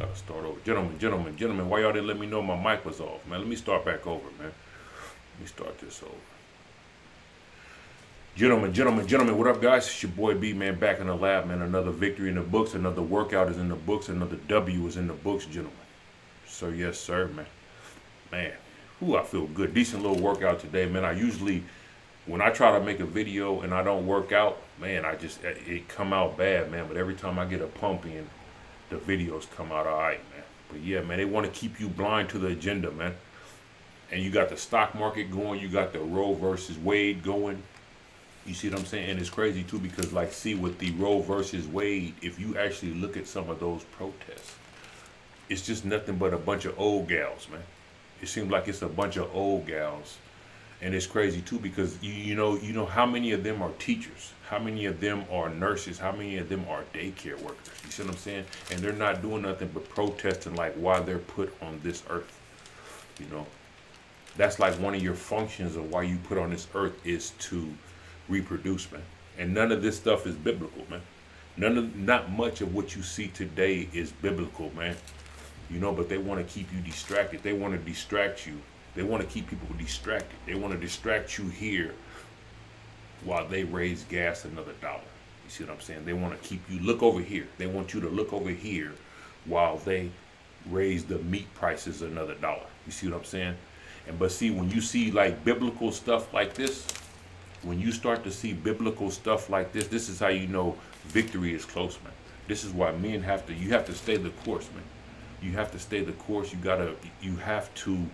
gotta start over. Gentlemen, why y'all didn't let me know my mic was off, man? Let me start back over, man. Let me start this over. Gentlemen, what up, guys? It's your boy B, man, back in the lab, man. Another victory in the books, another workout is in the books, another W is in the books, gentlemen. So, yes, sir, man. Man, I feel good. Decent little workout today, man. I usually, when I try to make a video and I don't work out, man, it come out bad, man. But every time I get a pump in, the videos come out all right, man. But, yeah, man, they want to keep you blind to the agenda, man. And you got the stock market going. You got the Roe versus Wade going. You see what I'm saying? And it's crazy, too, because, like, see, with the Roe versus Wade, if you actually look at some of those protests, it's just nothing but a bunch of old gals, man. It seems like it's a bunch of old gals. And it's crazy, too, because, you know how many of them are teachers? How many of them are nurses? How many of them are daycare workers? You see what I'm saying? And they're not doing nothing but protesting, like, why they're put on this earth, you know? That's like one of your functions of why you put on this earth is to reproduce, man. And none of this stuff is biblical, man. Not much of what you see today is biblical, man. You know, but they want to keep you distracted. They want to distract you. They want to keep people distracted. They want to distract you here while they raise gas another dollar. You see what I'm saying? They want to keep you look over here. They want you to look over here while they raise the meat prices another dollar. You see what I'm saying? But see, when you see like biblical stuff like this, when you start to see biblical stuff like this is how you know victory is close, man. This is why men you have to stay the course, man. You have to stay the course. You have to,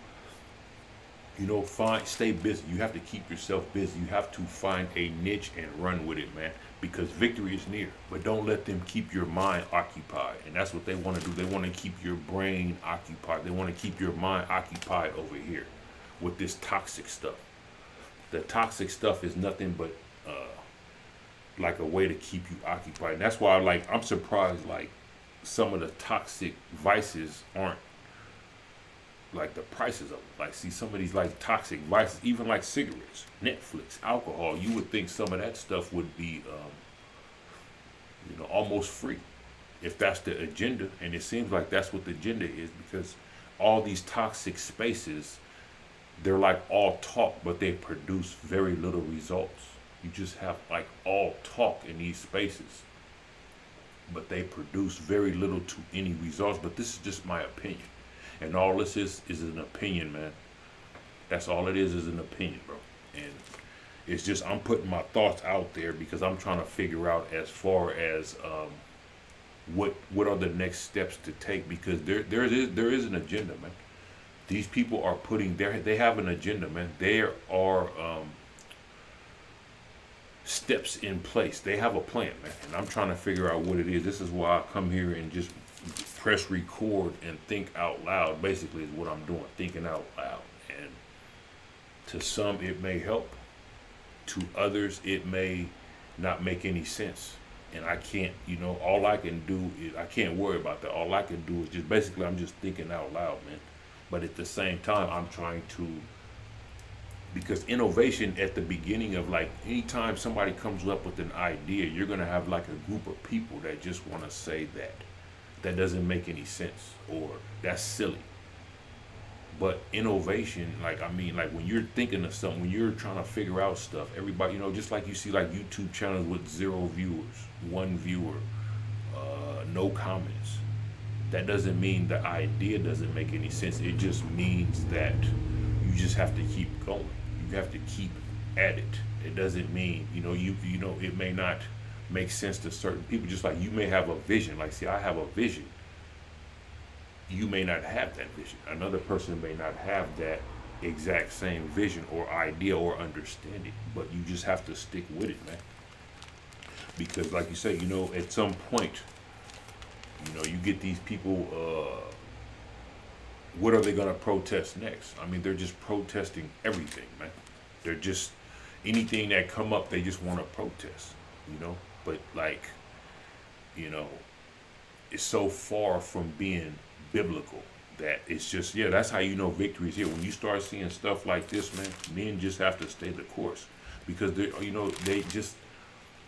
stay busy. You have to keep yourself busy. You have to find a niche and run with it, man, because victory is near. But don't let them keep your mind occupied. And that's what they want to do. They want to keep your brain occupied. They want to keep your mind occupied over here with this toxic stuff. The toxic stuff is nothing but like a way to keep you occupied. And that's why I'm surprised like some of the toxic vices aren't like the prices of them. Like see some of these like toxic vices, even like cigarettes, Netflix, alcohol, you would think some of that stuff would be almost free if that's the agenda. And it seems like that's what the agenda is, because all these toxic spaces, they're like all talk, but they produce very little results. You just have like all talk in these spaces, but they produce very little to any results. But this is just my opinion. And all this is an opinion, man. That's all it is an opinion, bro. And it's just, I'm putting my thoughts out there because I'm trying to figure out as far as what are the next steps to take, because there is an agenda, man. These people are they have an agenda, man. There are steps in place. They have a plan, man. And I'm trying to figure out what it is. This is why I come here and just press record and think out loud, basically, is what I'm doing, thinking out loud. And to some, it may help. To others, it may not make any sense. And I can't, all I can do is, I can't worry about that. All I can do is just, basically, I'm just thinking out loud, man. But at the same time, I'm trying to, because innovation at the beginning of like, anytime somebody comes up with an idea, you're going to have like a group of people that just want to say that doesn't make any sense, or that's silly. But innovation, like when you're thinking of something, when you're trying to figure out stuff, everybody, just like you see like YouTube channels with 0 viewers, 1 viewer, no comments. That doesn't mean the idea doesn't make any sense. It just means that you just have to keep going. You have to keep at it. It doesn't mean, it may not make sense to certain people. Just like you may have a vision. Like, see, I have a vision. You may not have that vision. Another person may not have that exact same vision or idea or understanding. But you just have to stick with it, man. Because like you say, at some point, you get these people, what are they going to protest next? I mean, they're just protesting everything, man. They're just, anything that come up, they just want to protest, But like, it's so far from being biblical that it's just, that's how victory is here. When you start seeing stuff like this, man, men just have to stay the course. Because, they just,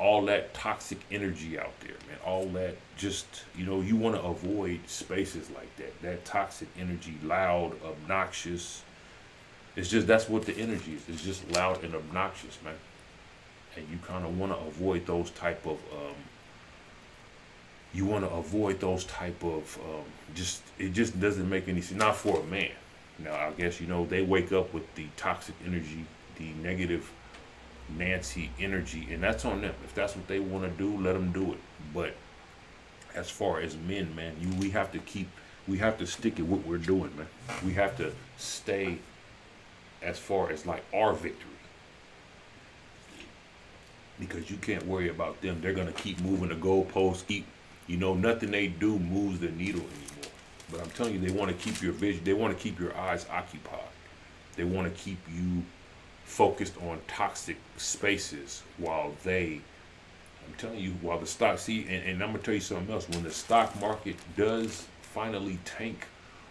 all that toxic energy out there, man. All that just, you want to avoid spaces like that. That toxic energy, loud, obnoxious. It's just, that's what the energy is. It's just loud and obnoxious, man. And you kind of want to avoid those type of, just, it just doesn't make any sense. Not for a man. Now, I guess, they wake up with the toxic energy, the negative Nancy energy, and that's on them. If that's what they want to do, let them do it. But as far as men, man, we have to stick at what we're doing, man. We have to stay as far as like our victory, because you can't worry about them. They're gonna keep moving the goalposts. Nothing they do moves the needle anymore. But I'm telling you, they want to keep your vision. They want to keep your eyes occupied. They want to keep you focused on toxic spaces while the stock, and I'm gonna tell you something else. When the stock market does finally tank,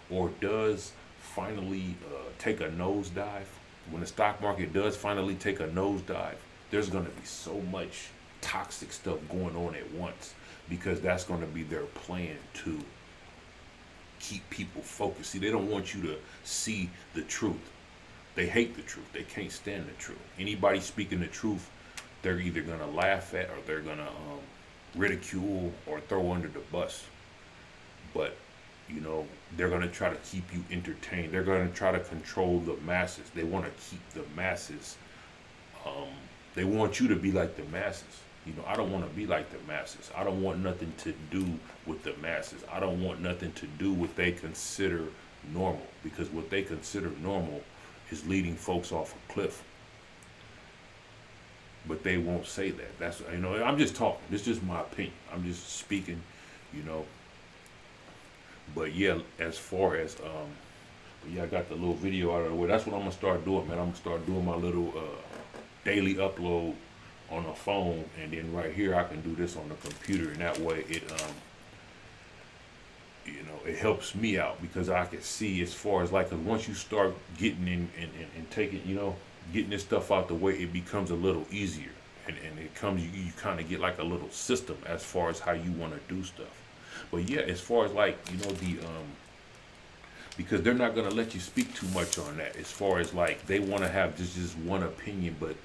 or does finally take a nosedive, when the stock market does finally take a nosedive, there's gonna be so much toxic stuff going on at once, because that's gonna be their plan to keep people focused. See, they don't want you to see the truth. They hate the truth. They can't stand the truth. Anybody speaking the truth, they're either going to laugh at, or they're going to ridicule or throw under the bus. But, they're going to try to keep you entertained. They're going to try to control the masses. They want to keep the masses. They want you to be like the masses. I don't want to be like the masses. I don't want nothing to do with the masses. I don't want nothing to do with what they consider normal, because what they consider normal is leading folks off a cliff. But they won't say that. That's, I'm just talking. This is just my opinion. I'm just speaking, But yeah, as far as I got the little video out of the way. That's what I'm gonna start doing, man. I'm gonna start doing my little daily upload on a phone, and then right here I can do this on the computer, and that way it helps me out, because I can see as far as like, 'cause once you start getting in and taking, getting this stuff out the way, it becomes a little easier, and it comes, you kind of get like a little system as far as how you want to do stuff. But yeah, as far as like, because they're not going to let you speak too much on that, as far as like, they want to have just one opinion, but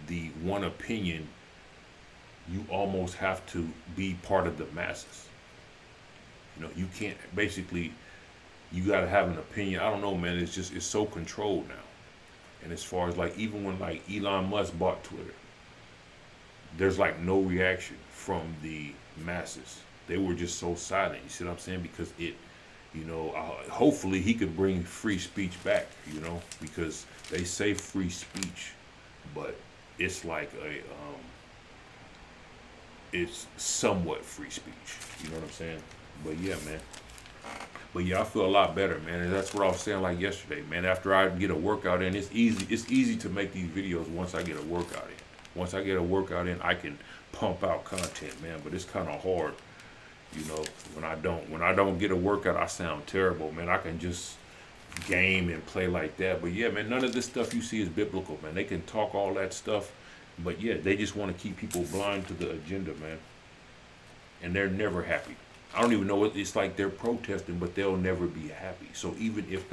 the one opinion, you almost have to be part of the masses. You can't, basically, you got to have an opinion. I don't know, man. It's so controlled now. And as far as like, even when like Elon Musk bought Twitter, there's like no reaction from the masses. They were just so silent. You see what I'm saying? Because hopefully he could bring free speech back, because they say free speech, but it's like it's somewhat free speech. You know what I'm saying? But yeah, man. But yeah, I feel a lot better, man. And that's what I was saying like yesterday, man. After I get a workout in, it's easy to make these videos once I get a workout in. Once I get a workout in, I can pump out content, man. But it's kind of hard, when I don't get a workout, I sound terrible, man. I can just game and play like that. But yeah, man, none of this stuff you see is biblical, man. They can talk all that stuff, but yeah, they just want to keep people blind to the agenda, man. And they're never happy. I don't even know what it's like. They're protesting, but they'll never be happy. So even if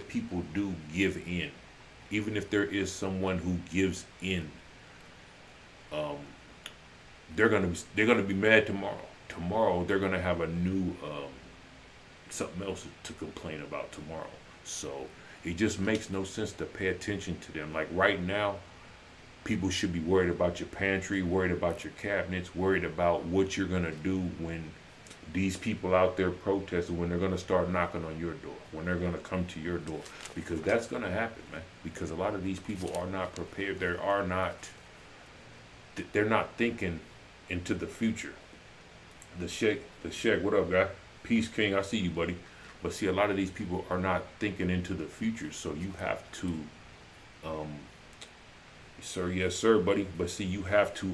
people do give in, even if there is someone who gives in, they're gonna be mad tomorrow. Tomorrow they're gonna have a new something else to complain about tomorrow. So it just makes no sense to pay attention to them. Like right now, people should be worried about your pantry, worried about your cabinets, worried about what you're gonna do when these people out there protesting, when they're gonna start knocking on your door, when they're gonna come to your door, because that's gonna happen, man. Because a lot of these people are not prepared. They're not thinking into the future. The Sheikh, what up, guy? Peace King, I see you, buddy. But see, a lot of these people are not thinking into the future, so you have to, sir, yes, sir, buddy. But see, you have to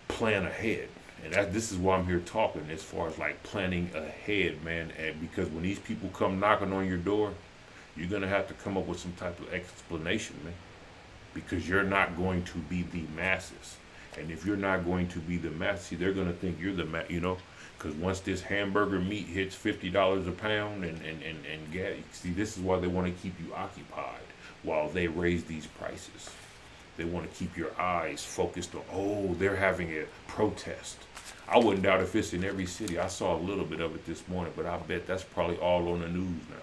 plan ahead, and this is why I'm here talking, as far as like planning ahead, man. And because when these people come knocking on your door, you're gonna have to come up with some type of explanation, man. because you're not going to be the masses. And if you're not going to be the masses, see, they're going to think you're the you know, because once this hamburger meat hits $50 a pound and gas, see, this is why they want to keep you occupied while they raise these prices. They want to keep your eyes focused on, oh, they're having a protest. I wouldn't doubt if it's in every city. I saw a little bit of it this morning, but I bet that's probably all on the news now.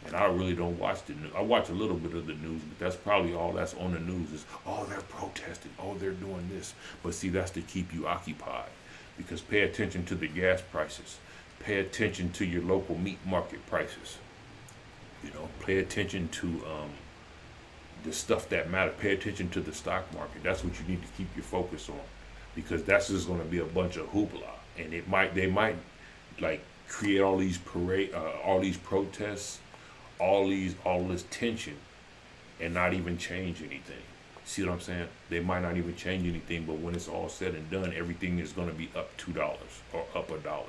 And I really don't watch the news. I watch a little bit of the news, but that's probably all that's on the news is, oh, they're protesting. Oh, they're doing this. But see, that's to keep you occupied. Because pay attention to the gas prices. Pay attention to your local meat market prices. You know, pay attention to the stuff that matters. Pay attention to the stock market. That's what you need to keep your focus on. Because that's just going to be a bunch of hoopla. And they might like create all these protests, all this tension, and not even change anything. See what I'm saying? They might not even change anything, but when it's all said and done, everything is going to be up $2 or up $1.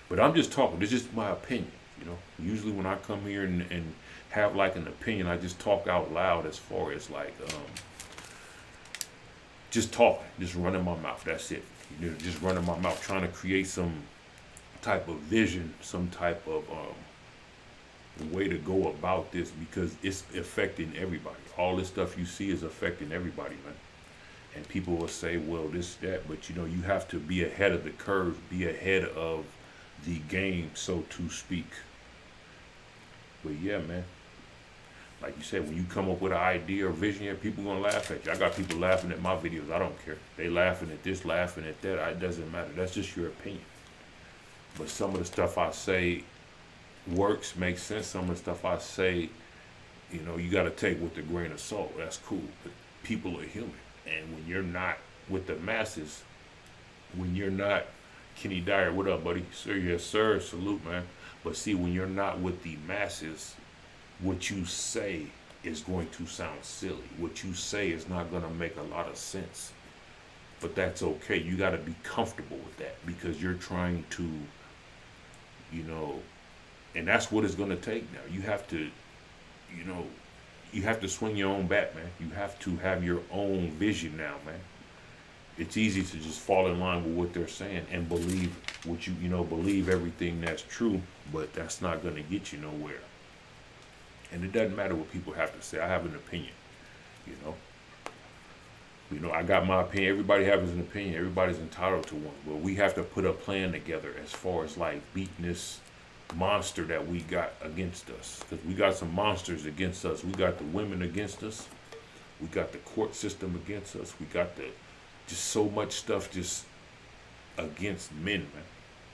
But I'm just talking. This is just my opinion. You know, usually when I come here and have like an opinion, I just talk out loud as far as like just talking, just running my mouth. That's it. You know, just running my mouth, trying to create some type of vision, some type of way to go about this, because it's affecting everybody. All this stuff you see is affecting everybody, man. And people will say, well, this, that, but you know, you have to be ahead of the curve, be ahead of the game, so to speak. But yeah, man, like you said, when you come up with an idea or vision, yeah, people gonna laugh at you. I got people laughing at my videos. I don't care. They laughing at this, laughing at that. It doesn't matter. That's just your opinion. But some of the stuff I say works, makes sense. Some of the stuff I say, you know, you got to take with a grain of salt. That's cool. But people are human. And when you're not with the masses, when you're not, Kenny Dyer, what up, buddy? Sir, yes, sir. Salute, man. But see, when you're not with the masses, what you say is going to sound silly. What you say is not going to make a lot of sense. But that's okay. You got to be comfortable with that, because you're trying to, you know, and that's what it's going to take now. You have to, you know, you have to swing your own bat, man. You have to have your own vision now, man. It's easy to just fall in line with what they're saying and believe what you know, believe everything that's true, but that's not going to get you nowhere. And it doesn't matter what people have to say. I have an opinion, you know. You know, I got my opinion. Everybody has an opinion. Everybody's entitled to one. But we have to put a plan together as far as like beating this monster that we got against us. Because we got some monsters against us. We got the women against us. We got the court system against us. We got the just so much stuff just against men, man,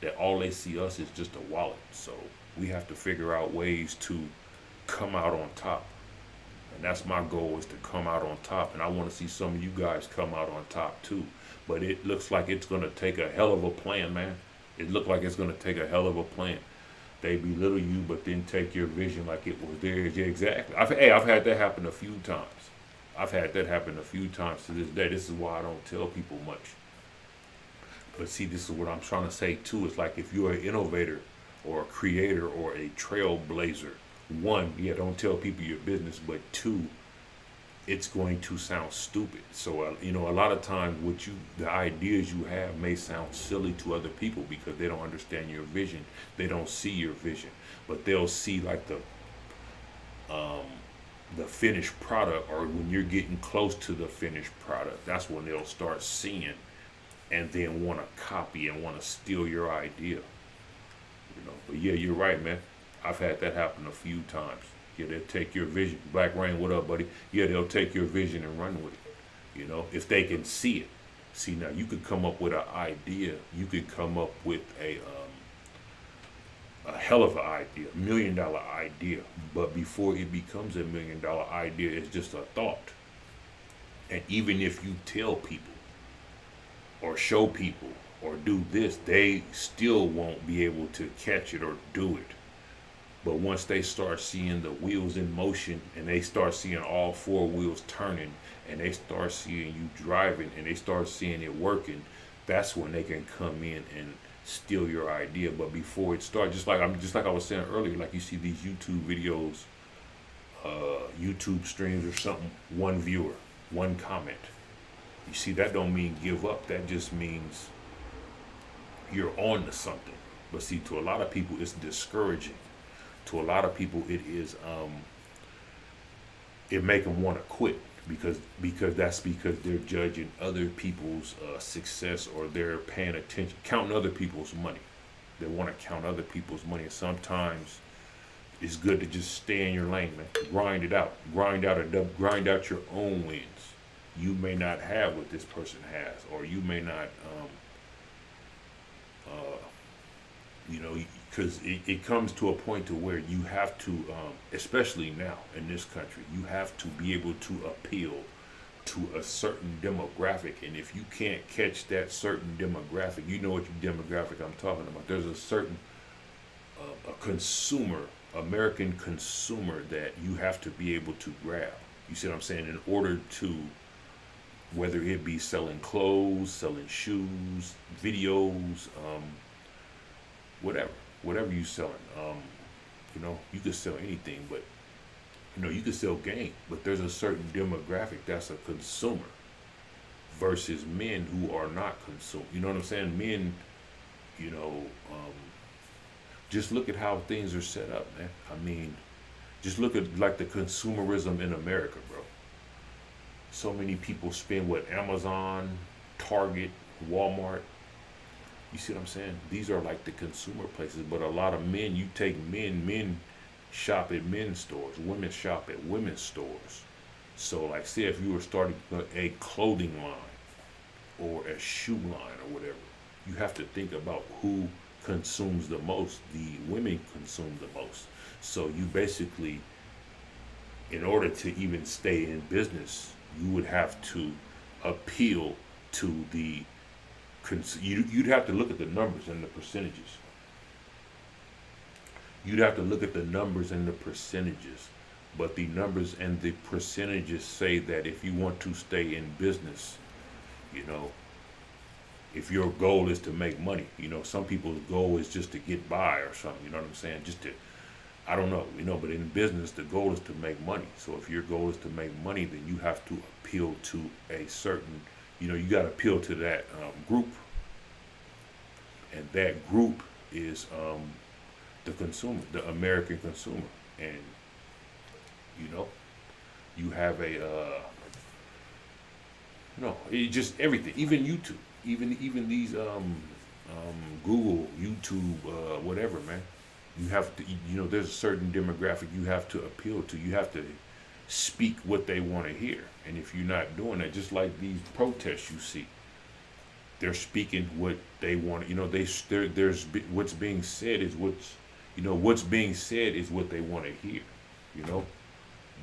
that all they see us is just a wallet. So we have to figure out ways to come out on top. And that's my goal, is to come out on top. And I want to see some of you guys come out on top too. But it looks like it's going to take a hell of a plan, man. It looked like it's going to take a hell of a plan. They belittle you, but then take your vision like it was theirs. Yeah, exactly. I've had that happen a few times. I've had that happen a few times to this day. This is why I don't tell people much. But see, this is what I'm trying to say too. It's like if you're an innovator or a creator or a trailblazer, one, yeah, don't tell people your business, but two, it's going to sound stupid. So, you know, a lot of times the ideas you have may sound silly to other people because they don't understand your vision. They don't see your vision, but they'll see like the finished product, or when you're getting close to the finished product, that's when they'll start seeing and then want to copy and want to steal your idea. You know, but yeah, you're right, man. I've had that happen a few times. Yeah, they'll take your vision. Black Rain, what up, buddy? Yeah, they'll take your vision and run with it. You know, if they can see it. See, now you could come up with an idea. You could come up with a hell of an idea, $1 million idea. But before it becomes a $1 million idea, it's just a thought. And even if you tell people or show people or do this, they still won't be able to catch it or do it. But once they start seeing the wheels in motion, and they start seeing all four wheels turning, and they start seeing you driving, and they start seeing it working, that's when they can come in and steal your idea. But before it starts, just like I was saying earlier, like you see these YouTube videos YouTube streams or something, one viewer, one comment. You see, that don't mean give up. That just means you're on to something. But see, to a lot of people, it's discouraging. To a lot of people, it is it make them want to quit because they're judging other people's success, or they're paying attention, counting other people's money. They want to count other people's money. And sometimes it's good to just stay in your lane, man. Grind it out. Grind out your own wins. You may not have what this person has, or you may not, because it comes to a point to where you have to, especially now in this country, you have to be able to appeal to a certain demographic. And if you can't catch that certain demographic, you know what demographic I'm talking about. There's a certain a consumer, American consumer, that you have to be able to grab. You see what I'm saying? In order to, whether it be selling clothes, selling shoes, videos, whatever you selling. You could sell anything, but you could sell game. But there's a certain demographic that's a consumer versus men who are not consumer. You know what I'm saying? Men, just look at how things are set up, man. I mean, just look at like the consumerism in America, bro. So many people spend Amazon, Target, Walmart. You see what I'm saying? These are like the consumer places, but a lot of men, you take men shop at men's stores, women shop at women's stores. So like, say if you were starting a clothing line or a shoe line or whatever, you have to think about who consumes the most. The women consume the most. So you basically, in order to even stay in business, you would have to appeal to the you'd have to look at the numbers and the percentages. You'd have to look at the numbers and the percentages. But the numbers and the percentages say that if you want to stay in business, if your goal is to make money, some people's goal is just to get by or something, you know what I'm saying? Just to, I don't know, but in business, the goal is to make money. So if your goal is to make money, then you have to appeal to a certain, you got to appeal to that group. And that group is the consumer, the American consumer. And, you have it just everything, even YouTube, even these Google, YouTube, whatever, man. You have to, there's a certain demographic you have to appeal to. You have to speak what they want to hear. And if you're not doing that, just like these protests you see, they're speaking what they want. There's what's being said is what's being said is what they want to hear.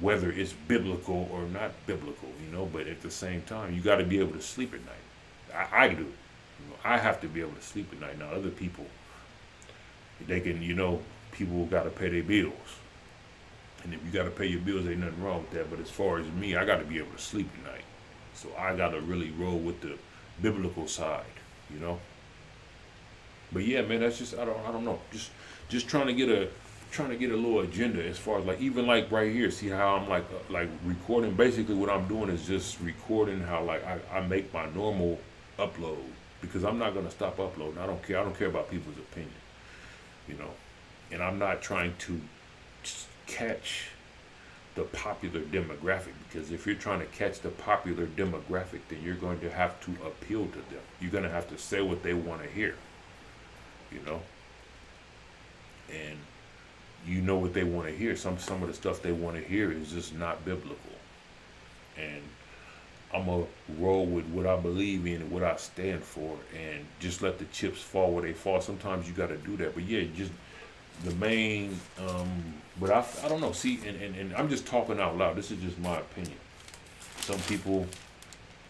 Whether it's biblical or not biblical. But at the same time, you got to be able to sleep at night. I do. I have to be able to sleep at night. Now, other people, they can, people got to pay their bills. And if you got to pay your bills, ain't nothing wrong with that. But as far as me, I got to be able to sleep at night. So I got to really roll with the biblical side, But yeah, man, that's just, I don't know. Just trying to get a little agenda as far as like, even like right here, see how I'm like recording. Basically what I'm doing is just recording how like I make my normal upload, because I'm not going to stop uploading. I don't care about people's opinion, and I'm not trying to catch the popular demographic, because if you're trying to catch the popular demographic, then you're going to have to appeal to them. You're going to have to say what they want to hear, and what they want to hear. Some of the stuff they want to hear is just not biblical, and I'm going to roll with what I believe in and what I stand for, and just let the chips fall where they fall. Sometimes you got to do that. But yeah, just the main, but I don't know. See, and I'm just talking out loud. This is just my opinion. Some people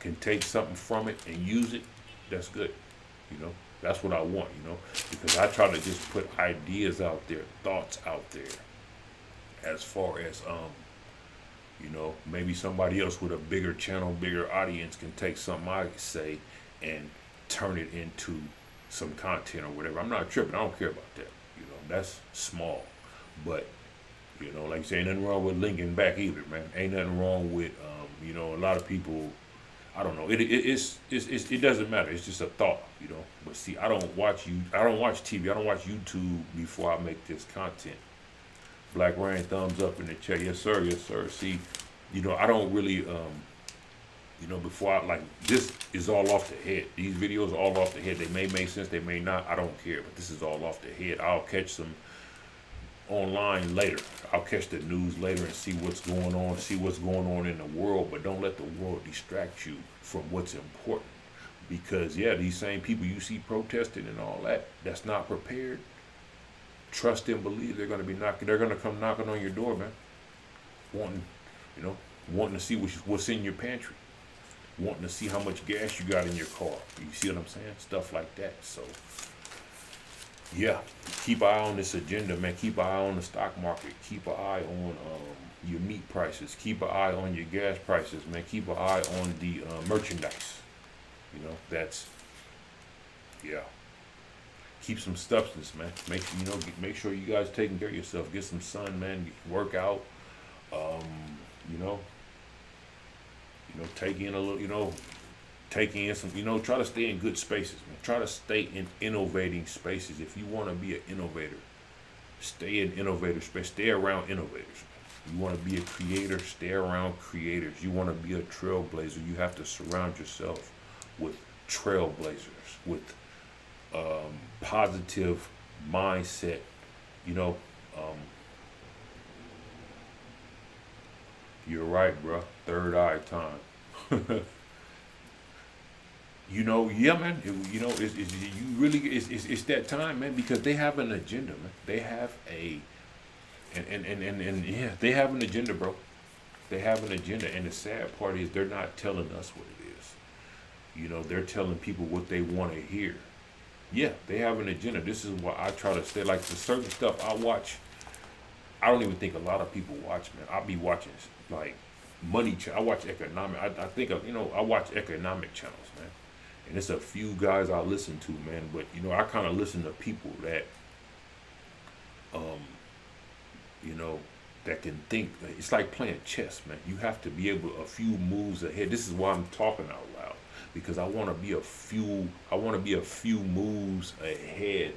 can take something from it and use it. That's good. That's what I want, because I try to just put ideas out there, thoughts out there, as far as, maybe somebody else with a bigger channel, bigger audience can take something I say and turn it into some content or whatever. I'm not tripping. I don't care about that. That's small. But, You know, like you say, ain't nothing wrong with linking back either, man. Ain't nothing wrong with, you know, a lot of people. I don't know. It doesn't matter. It's just a thought, you know. But see, I don't watch TV. I don't watch YouTube before I make this content. Black Rain, thumbs up in the chat. Yes, sir. Yes, sir. See, you know, I don't really, you know, before I, like, this is all off the head. These videos are all off the head. They may make sense. They may not. I don't care. But this is all off the head. I'll catch some online later. I'll catch the news later and see what's going on, in the world, but don't let the world distract you from what's important. Because yeah, these same people you see protesting and all that, that's not prepared. Trust and believe they're gonna come knocking on your door, man. Wanting to see what's in your pantry. Wanting to see how much gas you got in your car. You see what I'm saying? Stuff like that. So yeah, keep an eye on this agenda, man. Keep an eye on the stock market. Keep an eye on your meat prices. Keep an eye on your gas prices, man. Keep an eye on the merchandise. You know, yeah. Keep some substance, man. Make sure you guys taking care of yourself. Get some sun, man. Work out. Take in a little, taking in some, try to stay in good spaces, man. Try to stay in innovating spaces. If you want to be an innovator, stay in innovator space. Stay around innovators. Man. You want to be a creator, stay around creators. You want to be a trailblazer, you have to surround yourself with trailblazers, with positive mindset. You're right, bro. Third eye time. Yeah, man. It's that time, man, because they have an agenda, man. They have they have an agenda, bro. They have an agenda, and the sad part is they're not telling us what it is. They're telling people what they want to hear. Yeah, they have an agenda. This is why I try to stay, like, the certain stuff I watch. I don't even think a lot of people watch, man. I'll be watching, like, I watch economic. I watch economic channels, man. And it's a few guys I listen to, man. But I kind of listen to people that, that can think. It's like playing chess, man. You have to be able a few moves ahead. This is why I'm talking out loud, because I want to be a few moves ahead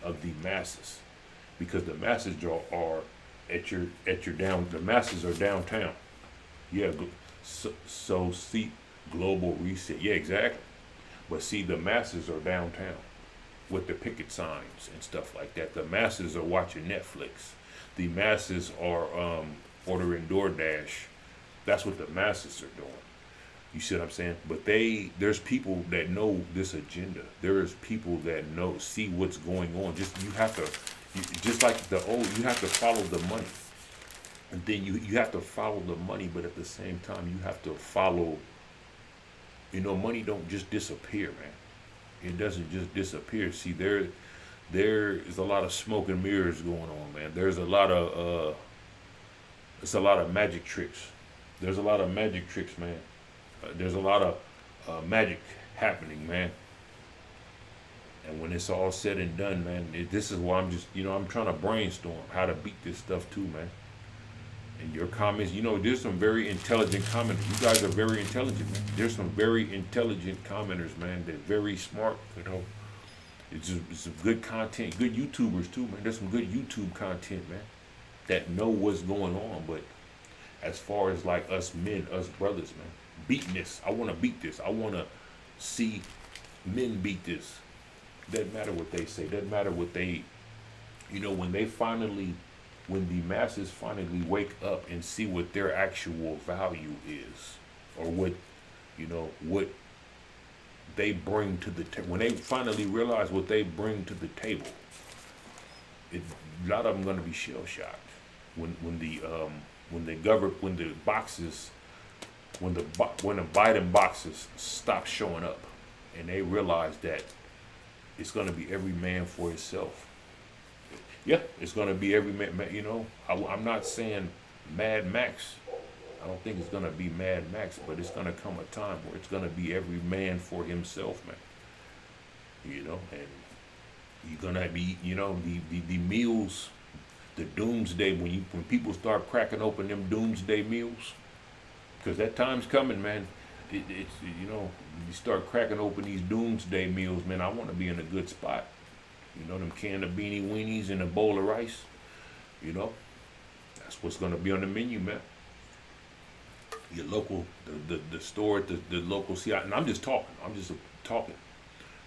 of the masses, because the masses are the masses are downtown. Yeah, so see, global reset. Yeah, exactly. But see, the masses are downtown with the picket signs and stuff like that. The masses are watching Netflix. The masses are ordering DoorDash. That's what the masses are doing. You see what I'm saying? But there's people that know this agenda. There's people that see what's going on. Just like you have to follow the money. And then you have to follow the money, but at the same time you have to follow. Money don't just disappear, man. It doesn't just disappear. See, there is a lot of smoke and mirrors going on, man. There's a lot of magic tricks. There's a lot of magic tricks, man. There's a lot of magic happening, man. And when it's all said and done, man, this is why I'm trying to brainstorm how to beat this stuff too, man. And your comments, there's some very intelligent commenters. You guys are very intelligent, man. There's some very intelligent commenters, man. They're very smart, It's some good content, good YouTubers too, man. There's some good YouTube content, man, that know what's going on. But as far as like us men, us brothers, man, beating this. I want to beat this. I want to see men beat this. Doesn't matter what they say. Doesn't matter what they, when the masses finally wake up and see what their actual value is, or what they bring to the table. When they finally realize what they bring to the table, a lot of them going to be shell shocked when the Biden boxes stop showing up, and they realize that it's going to be every man for himself. Yeah, it's going to be every man. I'm not saying Mad Max. I don't think it's going to be Mad Max, but it's going to come a time where it's going to be every man for himself, man. And you're going to be, the meals, The doomsday, when people start cracking open them doomsday meals, because that time's coming, man. It's you start cracking open these doomsday meals, man. I want to be in a good spot. Them can of beanie weenies and a bowl of rice. That's what's gonna be on the menu, man. Your local, the store at the local CI, and I'm just talking.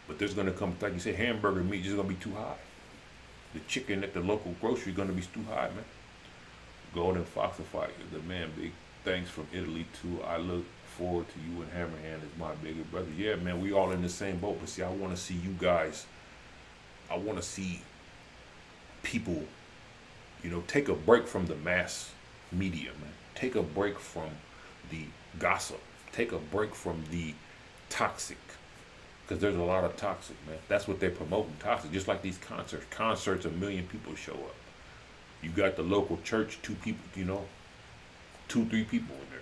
But there's gonna come, like you say, hamburger meat just gonna be too high. The chicken at the local grocery gonna be too high, man. Golden Foxified, the man, big thanks from Italy too. I look forward to you and Hammerhand as my bigger brother. Yeah, man, we all in the same boat. But see, I want to see you guys. I want to see people, take a break from the mass media, man. Take a break from the gossip. Take a break from the toxic. Because there's a lot of toxic, man. That's what they're promoting, toxic. Just like these concerts. Concerts, 1 million people show up. You got the local church, 2 people, 2, 3 people in there.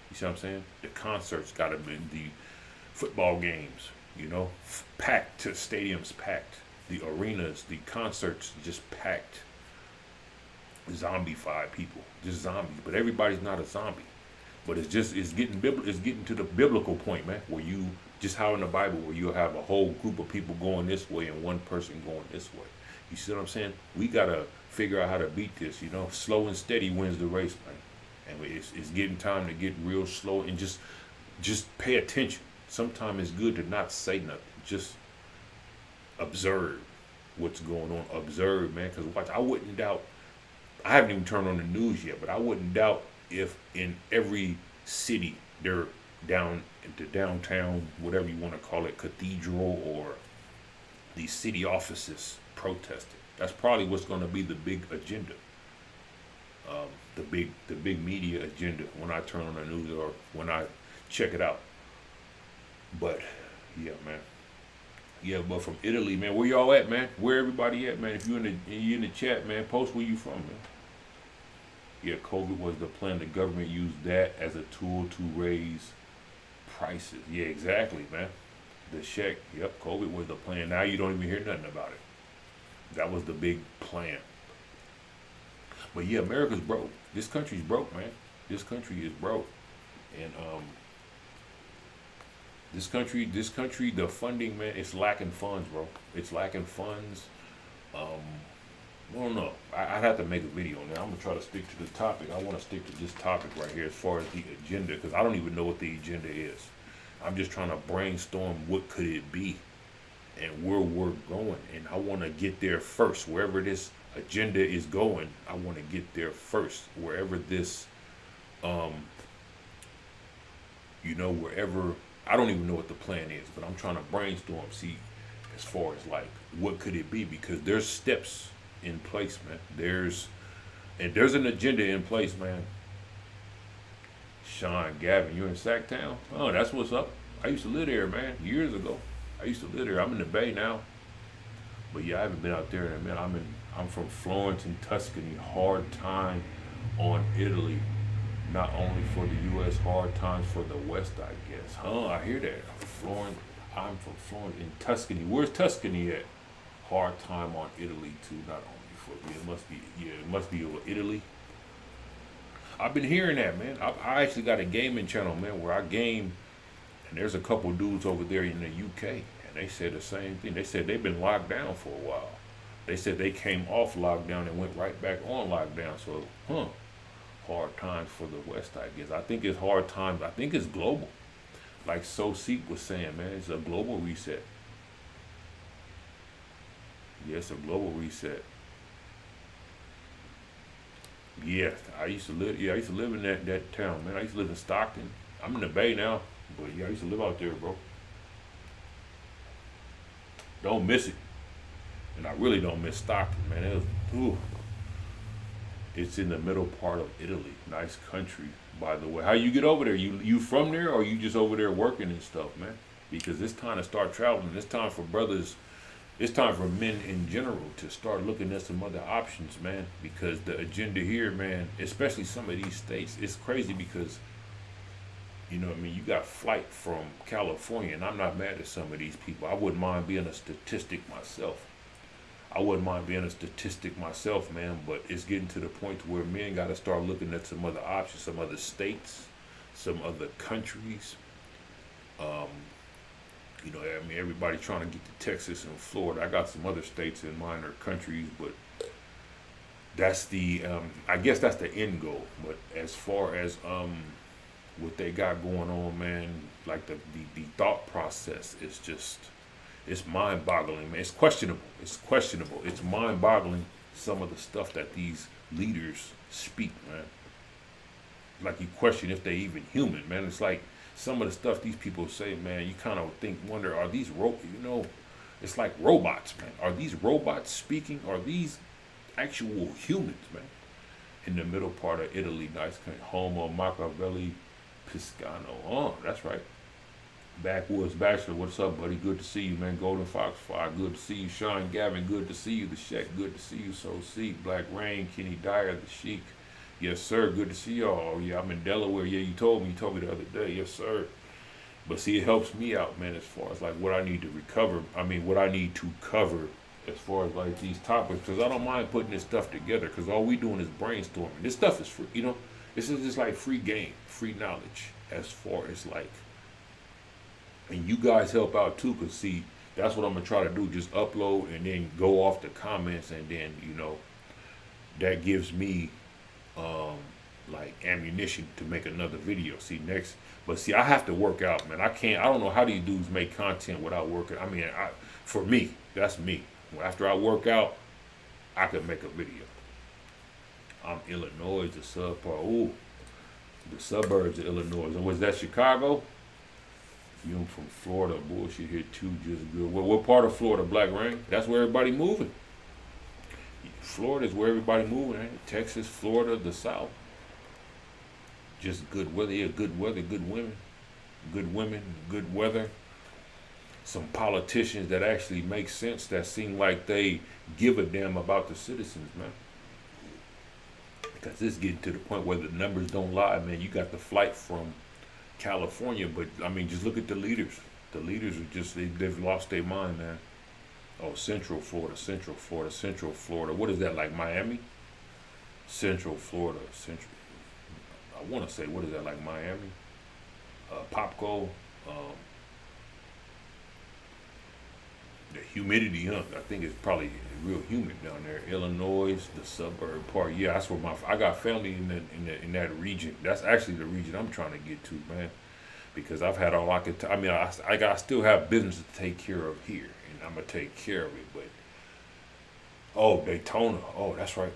You see what I'm saying? The concerts got to be the football games, packed to stadiums, packed. The arenas, the concerts just packed. Zombified people, just zombies. But everybody's not a zombie. But it's getting to the biblical point, man, where you just how in the Bible where you have a whole group of people going this way and one person going this way. You see what I'm saying? We gotta figure out how to beat this. Slow and steady wins the race, man. And it's getting time to get real slow and just pay attention. Sometimes it's good to not say nothing. Just observe what's going on. Observe, man. Because watch, I wouldn't doubt. I haven't even turned on the news yet, but I wouldn't doubt if in every city they're down into downtown, whatever you want to call it, cathedral or the city offices protesting. That's probably what's going to be the big agenda. The big media agenda when I turn on the news or when I check it out. But yeah, man. Yeah, but from Italy, man, where y'all at, man? Where everybody at, man? If you in the chat, man, post where you from, man. Yeah, COVID was the plan. The government used that as a tool to raise prices. Yeah, exactly, man. The check. Yep, COVID was the plan. Now you don't even hear nothing about it. That was the big plan. But yeah, America's broke. This country's broke, man. This country is broke. And this country, the funding, man, it's lacking funds, bro. It's lacking funds. I don't know. I'd have to make a video on that. I'm gonna try to stick to the topic. I want to stick to this topic right here as far as the agenda, because I don't even know what the agenda is. I'm just trying to brainstorm what could it be and where we're going, and I want to get there first. Wherever this agenda is going, I want to get there first. Wherever this, wherever, I don't even know what the plan is, but I'm trying to brainstorm, see, as far as like, what could it be? Because there's steps in place, man. There's an agenda in place, man. Sean, Gavin, you in Sacktown? Oh, that's what's up. I used to live there, man, years ago. I used to live there. I'm in the Bay now. But yeah, I haven't been out there in a minute. I'm from Florence in Tuscany. Hard time on Italy. Not only for the U.S., hard times for the West, I guess. I hear that. I'm from Florence in Tuscany. Where's Tuscany at? Hard time on Italy too. Not only for it must be over Italy. I've been hearing that, man. I actually got a gaming channel, man, where I game, and there's a couple dudes over there in the UK, and they said the same thing. They said they've been locked down for a while. They said they came off lockdown and went right back on lockdown. So, hard times for the West, I guess. I think it's hard times. I think it's global. Like Seek was saying, man, it's a global reset. Yes, a global reset. Yeah, I used to live in that town, man. I used to live in Stockton. I'm in the Bay now, but yeah, I used to live out there, bro. Don't miss it. And I really don't miss Stockton, man. It's in the middle part of Italy. Nice country, by the way. How you get over there? You from there, or you just over there working and stuff, man? Because it's time to start traveling. It's time for brothers. It's time for men in general to start looking at some other options, man. Because the agenda here, man, especially some of these states, it's crazy because, you know what I mean, you got flight from California, and I'm not mad at some of these people. I wouldn't mind being a statistic myself. I wouldn't mind being a statistic myself, man, but it's getting to the point to where men got to start looking at some other options, some other states, some other countries. Um, you know, I mean, everybody trying to get to Texas and Florida. I got some other states in mind or countries, but that's the, I guess that's the end goal. But as far as what they got going on, man, like the thought process is just, it's mind-boggling, man. It's questionable. It's questionable. It's mind-boggling, some of the stuff that these leaders speak, man. Like, you question if they even human, man. It's like some of the stuff these people say, man, you kind of wonder, are these, you know, it's like robots, man. Are these robots speaking? Are these actual humans, man? In the middle part of Italy, nice country, home of Machiavelli Piscano. Oh, that's right. Backwoods Bachelor, what's up, buddy? Good to see you, man. Golden Fox Fire, good to see you. Sean Gavin, good to see you. The Sheck, good to see you. So see Black Rain, Kenny Dyer, the Sheik. Yes, sir. Good to see y'all. Oh, yeah, I'm in Delaware. Yeah, you told me the other day. Yes, sir. But see, it helps me out, man, as far as like what I need to recover. I mean, what I need to cover as far as like these topics, because I don't mind putting this stuff together, because all we doing is brainstorming. This stuff is free, you know. This is just like free game, free knowledge, as far as like, and you guys help out too, because see, that's what I'm gonna try to do, just upload and then go off the comments, and then, you know, that gives me like ammunition to make another video. See, next, but see, I have to work out, man. I don't know how these dudes make content without working. I mean, for me, that's me. After I work out, I can make a video. I'm Illinois, the the suburbs of Illinois. And was that Chicago? You from Florida, bullshit here too, just good. What part of Florida, Black Rain? That's where everybody moving. Florida is where everybody moving, ain't it? Texas, Florida, the South. Just good weather, yeah, good weather, good women, good weather. Some politicians that actually make sense, that seem like they give a damn about the citizens, man. Because it's getting to the point where the numbers don't lie, man. You got the flight from California, but I mean, just look at the leaders. The leaders are just, they've lost their mind, man. Oh, Central Florida. What is that, like Miami? Central Florida, I want to say, what is that, like Miami? Popco. The humidity, huh? I think it's probably real humid down there. Illinois, the suburb part. Yeah, that's where I got family in that region. That's actually the region I'm trying to get to, man. Because I've had all I could. I mean, I still have business to take care of here, and I'm gonna take care of it. But oh, Daytona. Oh, that's right.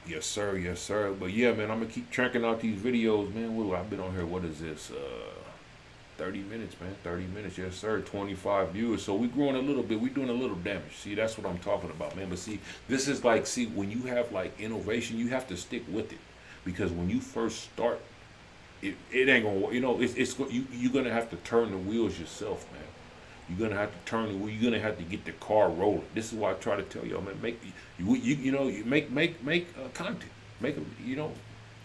Yes, sir. But yeah, man, I'm gonna keep cranking out these videos, man. Well, I've been on here. What is this? 30 minutes, man. 30 minutes, yes, sir. 25 viewers. So we're growing a little bit. We're doing a little damage. See, that's what I'm talking about, man. But see, this is like, see, when you have like innovation, you have to stick with it, because when you first start, it ain't gonna, you know, you're gonna have to turn the wheels yourself, man. You're gonna have to turn the wheel. You're gonna have to get the car rolling. This is why I try to tell y'all, man. Make content. Make them, you know.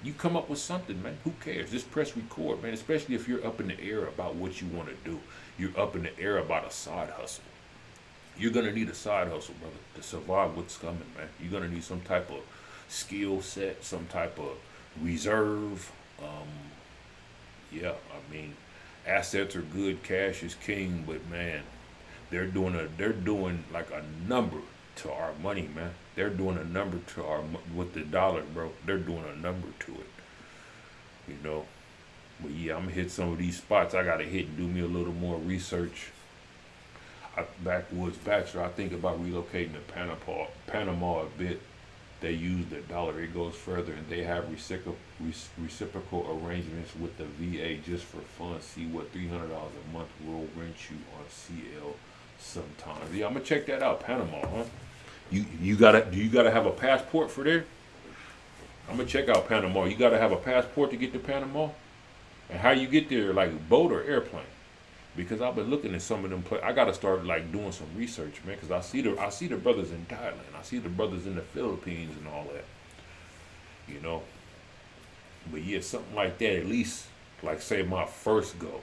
You come up with something, man. Who cares? Just press record, man. Especially if you're up in the air about what you want to do. You're up in the air about a side hustle. You're going to need a side hustle, brother, to survive what's coming, man. You're going to need some type of skill set, some type of reserve. Yeah, I mean, assets are good. Cash is king. But, man, they're doing like a number to our money, man. They're doing a number to with the dollar, bro. They're doing a number to it, you know. But yeah, I'm gonna hit some of these spots. I gotta hit and do me a little more research. Backwoods Bachelor, I think about relocating to Panama a bit. They use the dollar. It goes further, and they have reciprocal arrangements with the VA just for fun. See what $300 a month will rent you on CL sometimes. Yeah, I'm gonna check that out. Panama, huh? Do you gotta have a passport for there? I'm gonna check out Panama. You gotta have a passport to get to Panama? And how you get there, like boat or airplane? Because I've been looking at some of them I gotta start like doing some research, man, because I see the brothers in Thailand, I see the brothers in the Philippines and all that. You know. But yeah, something like that, at least, like say my first go.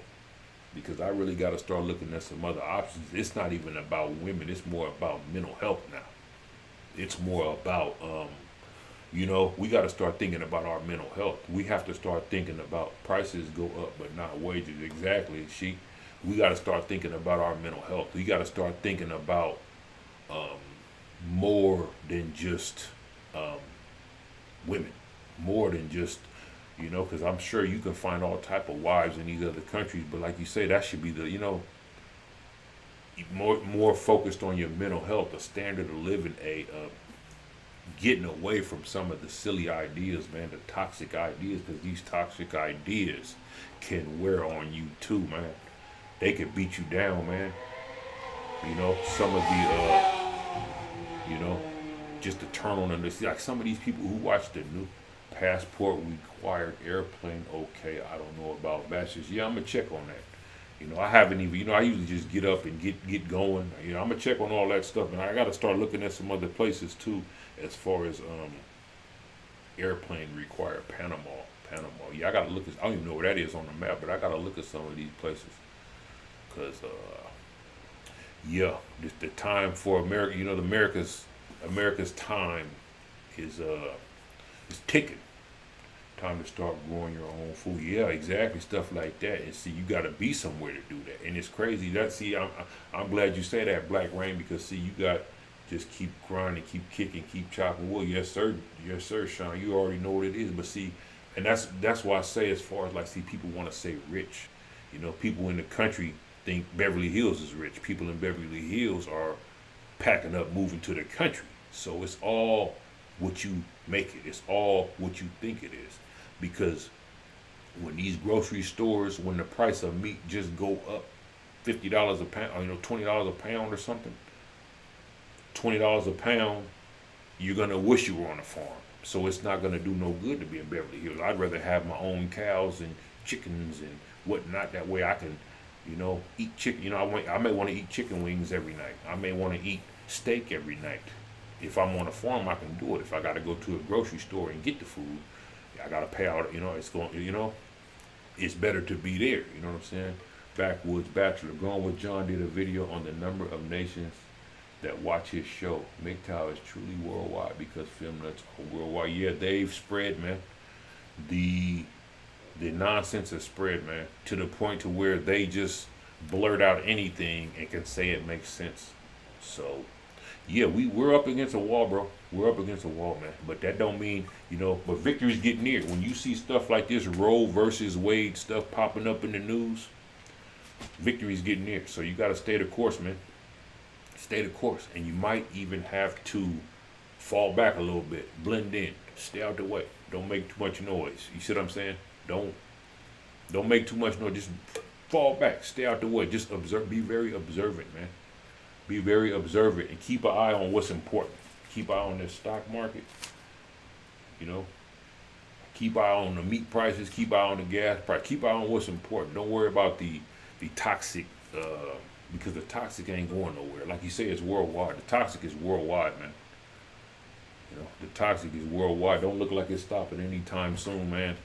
because I really got to start looking at some other options. It's not even about women. It's more about mental health now. It's more about, we got to start thinking about our mental health. We have to start thinking about prices go up, but not wages. Exactly. We got to start thinking about our mental health. We got to start thinking about more than just women, more than just, because I'm sure you can find all type of wives in these other countries, but like you say, that should be the, more focused on your mental health, a standard of living, getting away from some of the silly ideas, man, the toxic ideas, because these toxic ideas can wear on you too, man. They can beat you down, man. Some of the, just to turn on them. Like some of these people who watch the new passport required airplane. Okay, I don't know about bachelors. Yeah, I'm gonna check on that. I haven't even. I usually just get up and get going. I'm gonna check on all that stuff, and I got to start looking at some other places too, as far as airplane required Panama. Yeah, I got to look at. I don't even know where that is on the map, but I got to look at some of these places, cause the time for America. America's time is ticking. Time to start growing your own food. Yeah, exactly, stuff like that. And see, you got to be somewhere to do that. And it's crazy. I'm glad you say that, Black Rain, because see, you got just keep grinding, keep kicking, keep chopping wood. Yes, sir, Sean. You already know what it is. But see, and that's why I say, as far as like, see, people want to say rich. People in the country think Beverly Hills is rich. People in Beverly Hills are packing up, moving to the country. So it's all what you make it. It's all what you think it is. Because when these grocery stores, when the price of meat just go up $50 a pound, or $20 a pound or something, $20 a pound, you're gonna wish you were on a farm. So it's not gonna do no good to be in Beverly Hills. I'd rather have my own cows and chickens and whatnot. That way I can, eat chicken. I may want to eat chicken wings every night. I may want to eat steak every night. If I'm on a farm, I can do it. If I got to go to a grocery store and get the food, I got to pay out. It's better to be there. You know what I'm saying? Backwoods Bachelor. Going with John did a video on the number of nations that watch his show. MGTOW is truly worldwide because film nuts are worldwide. Yeah, they've spread, man. The nonsense has spread, man, to the point to where they just blurt out anything and can say it makes sense. So, yeah, we're up against a wall, bro. We're up against a wall, man. But that don't mean, but victory's getting near. When you see stuff like this Roe versus Wade stuff popping up in the news, victory's getting near. So you got to stay the course, man. Stay the course. And you might even have to fall back a little bit, blend in, stay out the way. Don't make too much noise. You see what I'm saying? Don't make too much noise. Just fall back, stay out the way. Just observe. Be very observant, man. Be very observant and keep an eye on what's important. Keep an eye on the stock market. Keep an eye on the meat prices. Keep an eye on the gas price. Keep an eye on what's important. Don't worry about the toxic, because the toxic ain't going nowhere. Like you say, it's worldwide. The toxic is worldwide, man. The toxic is worldwide. Don't look like it's stopping anytime soon, man.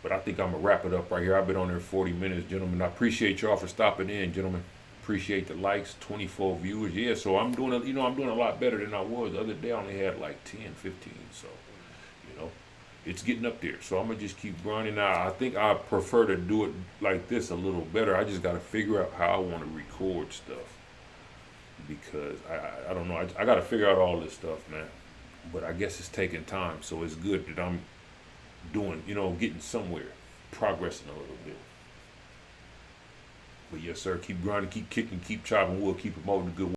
But I think I'm going to wrap it up right here. I've been on there 40 minutes, gentlemen. I appreciate y'all for stopping in, gentlemen. Appreciate the likes, 24 viewers. Yeah, so I'm doing a lot better than I was. The other day I only had like 10, 15. So, it's getting up there. So I'm going to just keep grinding. Now, I think I prefer to do it like this a little better. I just got to figure out how I want to record stuff. Because I don't know. I got to figure out all this stuff, man. But I guess it's taking time. So it's good that I'm doing, getting somewhere, progressing a little bit. But yes, sir, keep grinding, keep kicking, keep chopping wood, keep promoting the good work.